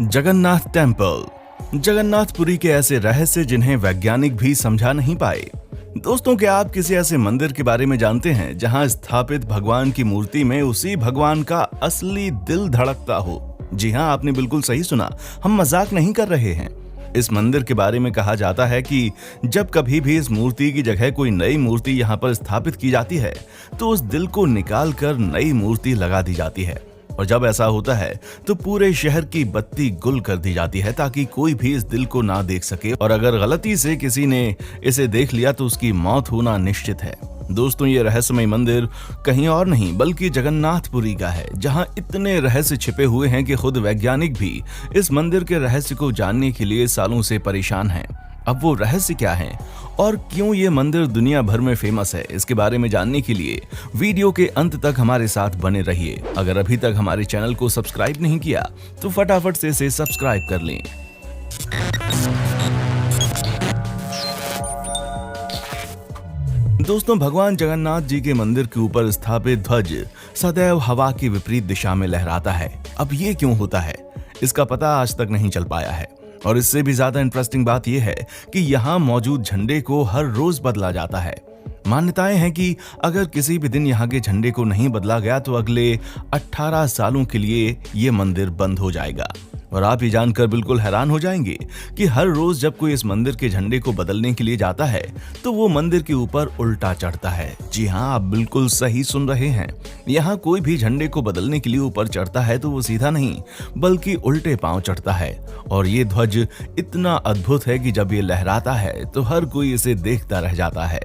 Jagannath temple. Jagannathpuri के ऐसे रहस्य जिन्हें वैज्ञानिक भी समझा नहीं पाए। दोस्तों, क्या आप किसी ऐसे मंदिर के बारे में जानते हैं जहां स्थापित भगवान की मूर्ति में उसी भगवान का असली दिल धड़कता हो? जी हां, आपने बिल्कुल सही सुना, हम मजाक नहीं कर रहे हैं। इस मंदिर के बारे में कहा जाता है कि जब कभी भी इस मूर्ति की जगह कोई नई मूर्ति यहाँ पर स्थापित की जाती है तो उस दिल को निकाल कर नई मूर्ति लगा दी जाती है, और जब ऐसा होता है तो पूरे शहर की बत्ती गुल कर दी जाती है ताकि कोई भी इस दिल को ना देख सके, और अगर गलती से किसी ने इसे देख लिया तो उसकी मौत होना निश्चित है। दोस्तों, ये रहस्यमय मंदिर कहीं और नहीं बल्कि जगन्नाथपुरी का है, जहां इतने रहस्य छिपे हुए हैं कि खुद वैज्ञानिक भी इस मंदिर के रहस्य को जानने के लिए सालों से परेशान हैं। अब वो रहस्य क्या है और क्यों ये मंदिर दुनिया भर में फेमस है, इसके बारे में जानने के लिए वीडियो के अंत तक हमारे साथ बने रहिए। अगर अभी तक हमारे चैनल को सब्सक्राइब नहीं किया तो फटाफट से इसे सब्सक्राइब कर लें। दोस्तों, भगवान जगन्नाथ जी के मंदिर के ऊपर स्थापित ध्वज सदैव हवा की विपरीत दिशा में लहराता है। अब ये क्यों होता है, इसका पता आज तक नहीं चल पाया है, और इससे भी ज्यादा इंटरेस्टिंग बात यह है कि यहाँ मौजूद झंडे को हर रोज बदला जाता है। मान्यताएं हैं कि अगर किसी भी दिन यहाँ के झंडे को नहीं बदला गया तो अगले 18 सालों के लिए ये मंदिर बंद हो जाएगा। और आप ये जानकर बिल्कुल हैरान हो जाएंगे कि हर रोज जब कोई इस मंदिर के झंडे को बदलने के लिए जाता है तो वो मंदिर के ऊपर उल्टा चढ़ता है। जी हाँ, आप बिल्कुल सही सुन रहे हैं। यहाँ कोई भी झंडे को बदलने के लिए ऊपर चढ़ता है तो वो सीधा नहीं बल्कि उल्टे पांव चढ़ता है, और ये ध्वज इतना अद्भुत है कि जब ये लहराता है तो हर कोई इसे देखता रह जाता है।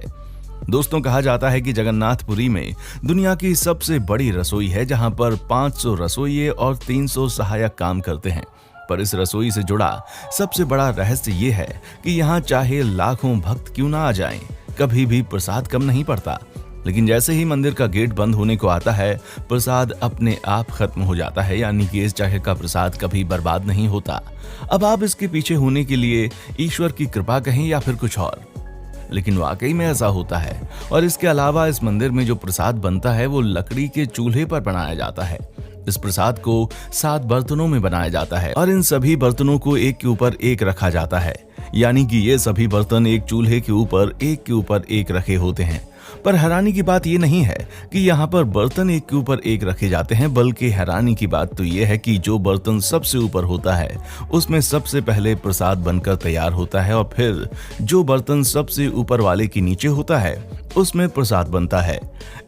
दोस्तों, कहा जाता है कि जगन्नाथपुरी में दुनिया की सबसे बड़ी रसोई है, जहां पर 500 रसोइये और 300 सहायक काम करते हैं। पर इस रसोई से जुड़ा सबसे बड़ा रहस्य ये है कि यहाँ चाहे लाखों भक्त क्यों ना आ जाएं, कभी भी प्रसाद कम नहीं पड़ता। लेकिन जैसे ही मंदिर का गेट बंद होने को आता है, प्रसाद अपने आप खत्म हो जाता है, यानी कि इस जगह का प्रसाद कभी बर्बाद नहीं होता। अब आप इसके पीछे होने के लिए ईश्वर की कृपा कहें या फिर कुछ और, लेकिन वाकई में ऐसा होता है। और इसके अलावा इस मंदिर में जो प्रसाद बनता है वो लकड़ी के चूल्हे पर बनाया जाता है। इस प्रसाद को 7 बर्तनों में बनाया जाता है और इन सभी बर्तनों को एक के ऊपर एक रखा जाता है, यानी कि ये सभी बर्तन एक चूल्हे के ऊपर एक रखे होते हैं। पर हैरानी की बात ये नहीं है कि यहाँ पर बर्तन एक के ऊपर एक रखे जाते हैं, बल्कि हैरानी की बात तो ये है कि जो बर्तन सबसे ऊपर होता है उसमें सबसे पहले प्रसाद बनकर तैयार होता है, और फिर जो बर्तन सबसे ऊपर वाले के नीचे होता है उसमें प्रसाद बनता है।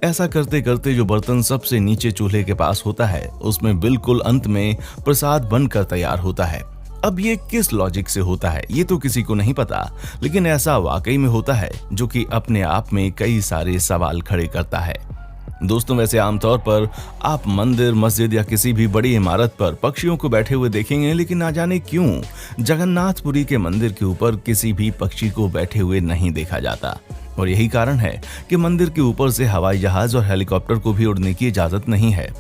ऐसा करते करते जो बर्तन सबसे नीचे चूल्हे के पास होता है उसमें बिल्कुल अंत में प्रसाद बनकर तैयार होता है। अब ये किस लॉजिक से होता है ये तो किसी को नहीं पता, लेकिन ऐसा वाकई में होता है, जो कि अपने आप में कई सारे सवाल खड़े करता है। दोस्तों, वैसे आमतौर पर आप मंदिर, मस्जिद या किसी भी बड़ी इमारत पर पक्षियों को बैठे हुए देखेंगे, लेकिन ना जाने क्यों जगन्नाथपुरी के मंदिर के ऊपर किसी भी पक्षी को बैठे हुए नहीं देखा जाता। और यही कारण है कि मंदिर के ऊपर से हवाई जहाज और हेलीकॉप्टर को भी उड़ने की इजाजत नहीं है।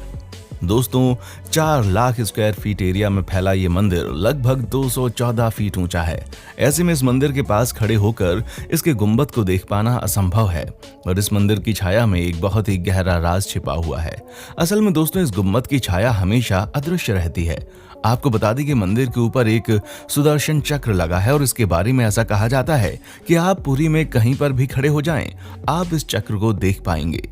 दोस्तों, 4 लाख स्क्वायर फीट एरिया में फैला ये मंदिर लगभग 214 फीट ऊंचा है। ऐसे में इस मंदिर के पास खड़े होकर इसके गुंबद को देख पाना असंभव है, और इस मंदिर की छाया में एक बहुत ही गहरा राज छिपा हुआ है। असल में दोस्तों, इस गुंबद की छाया हमेशा अदृश्य रहती है। आपको बता दें कि मंदिर के ऊपर एक सुदर्शन चक्र लगा है, और इसके बारे में ऐसा कहा जाता है कि आप पुरी में कहीं पर भी खड़े हो जाएं, आप इस चक्र को देख पाएंगे।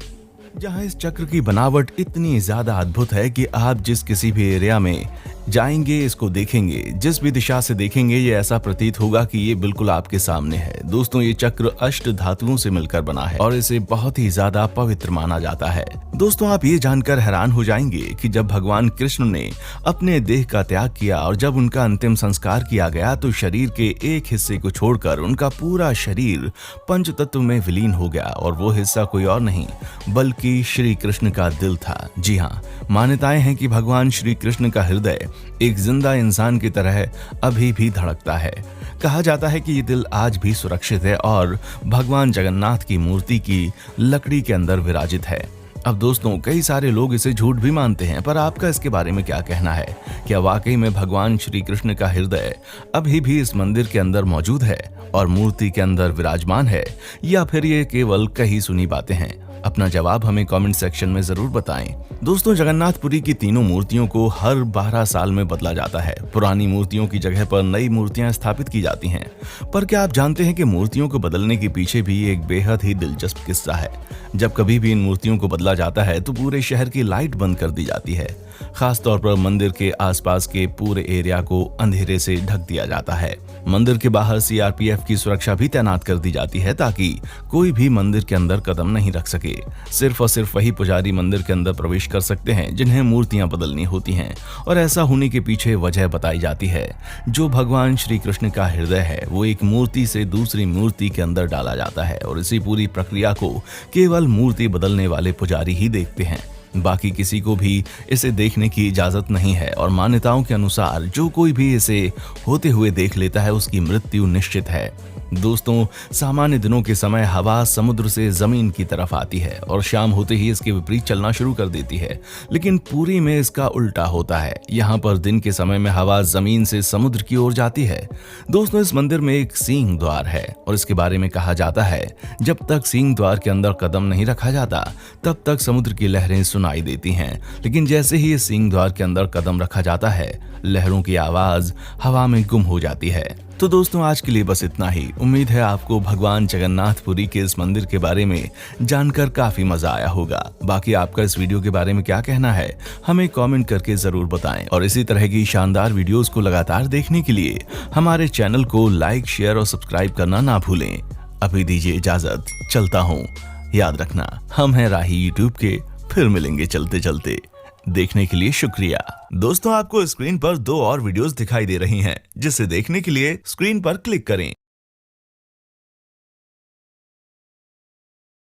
जहां इस चक्र की बनावट इतनी ज्यादा अद्भुत है कि आप जिस किसी भी एरिया में जाएंगे, इसको देखेंगे, जिस भी दिशा से देखेंगे, ये ऐसा प्रतीत होगा कि ये बिल्कुल आपके सामने है। दोस्तों, ये चक्र अष्ट धातुओं से मिलकर बना है और इसे बहुत ही ज्यादा पवित्र माना जाता है। दोस्तों, आप ये जानकर हैरान हो जाएंगे कि जब भगवान कृष्ण ने अपने देह का त्याग किया और जब उनका अंतिम संस्कार किया गया तो शरीर के एक हिस्से को छोड़कर उनका पूरा शरीर पंचतत्व में विलीन हो गया, और वो हिस्सा कोई और नहीं बल्कि श्री कृष्ण का दिल था। जी हाँ, मान्यताएं हैं कि भगवान श्री कृष्ण का हृदय एक जिंदा इंसान की तरह अभी भी धड़कता है। कहा जाता है कि ये दिल आज भी सुरक्षित है और भगवान जगन्नाथ की मूर्ति की लकड़ी के अंदर विराजित है। अब दोस्तों, कई सारे लोग इसे झूठ भी मानते हैं, पर आपका इसके बारे में क्या कहना है? क्या वाकई में भगवान श्री कृष्ण का हृदय अभी भी इस मंदिर के अंदर मौजूद है और मूर्ति के अंदर विराजमान है, या फिर ये केवल कही सुनी बातें हैं? अपना जवाब हमें कमेंट सेक्शन में जरूर बताएं। दोस्तों, जगन्नाथपुरी की तीनों मूर्तियों को हर 12 साल में बदला जाता है। पुरानी मूर्तियों की जगह पर नई मूर्तियां स्थापित की जाती हैं। पर क्या आप जानते हैं कि मूर्तियों को बदलने के पीछे भी एक बेहद ही दिलचस्प किस्सा है। जब कभी भी इन मूर्तियों को बदला जाता है तो पूरे शहर की लाइट बंद कर दी जाती है। खास तौर पर मंदिर के आसपास के पूरे एरिया को अंधेरे से ढक दिया जाता है। मंदिर के बाहर सीआरपीएफ की सुरक्षा भी तैनात कर दी जाती है ताकि कोई भी मंदिर के अंदर कदम नहीं रख सके। सिर्फ और सिर्फ वही पुजारी मंदिर के अंदर प्रवेश कर सकते हैं जिन्हें मूर्तियां बदलनी होती हैं। और ऐसा होने के पीछे वजह बताई जाती है। जो भगवान श्री कृष्ण का हृदय है वो एक मूर्ति से दूसरी मूर्ति के अंदर डाला जाता है और इसी पूरी प्रक्रिया को केवल मूर्ति बदलने वाले पुजारी ही देखते हैं। बाकी किसी को भी इसे देखने की इजाजत नहीं है और मान्यताओं के अनुसार जो कोई भी इसे होते हुए देख लेता है उसकी मृत्यु निश्चित है। दोस्तों, सामान्य दिनों के समय हवा समुद्र से जमीन की तरफ आती है और शाम होते ही इसके विपरीत चलना शुरू कर देती है। लेकिन पुरी में इसका उल्टा होता है। यहाँ पर दिन के समय में हवा जमीन से समुद्र की ओर जाती है। दोस्तों, इस मंदिर में एक सिंह द्वार है और इसके बारे में कहा जाता है जब तक सिंह द्वार के अंदर कदम नहीं रखा जाता तब तक समुद्र की लहरें सुनाई देती हैं। लेकिन जैसे ही इस सिंह द्वार के अंदर कदम रखा जाता है लहरों की आवाज हवा में गुम हो जाती है। तो दोस्तों, आज के लिए बस इतना ही। उम्मीद है आपको भगवान जगन्नाथपुरी के इस मंदिर के बारे में जानकर काफी मजा आया होगा। बाकी आपका इस वीडियो के बारे में क्या कहना है हमें कमेंट करके जरूर बताएं और इसी तरह की शानदार वीडियोस को लगातार देखने के लिए हमारे चैनल को लाइक, शेयर और सब्सक्राइब करना ना भूलें। अभी दीजिए इजाजत, चलता हूँ। याद रखना, हम हैं राही यूट्यूब के। फिर मिलेंगे चलते चलते। देखने के लिए शुक्रिया। दोस्तों, आपको स्क्रीन पर 2 और वीडियोस दिखाई दे रही हैं, जिसे देखने के लिए स्क्रीन पर क्लिक करें।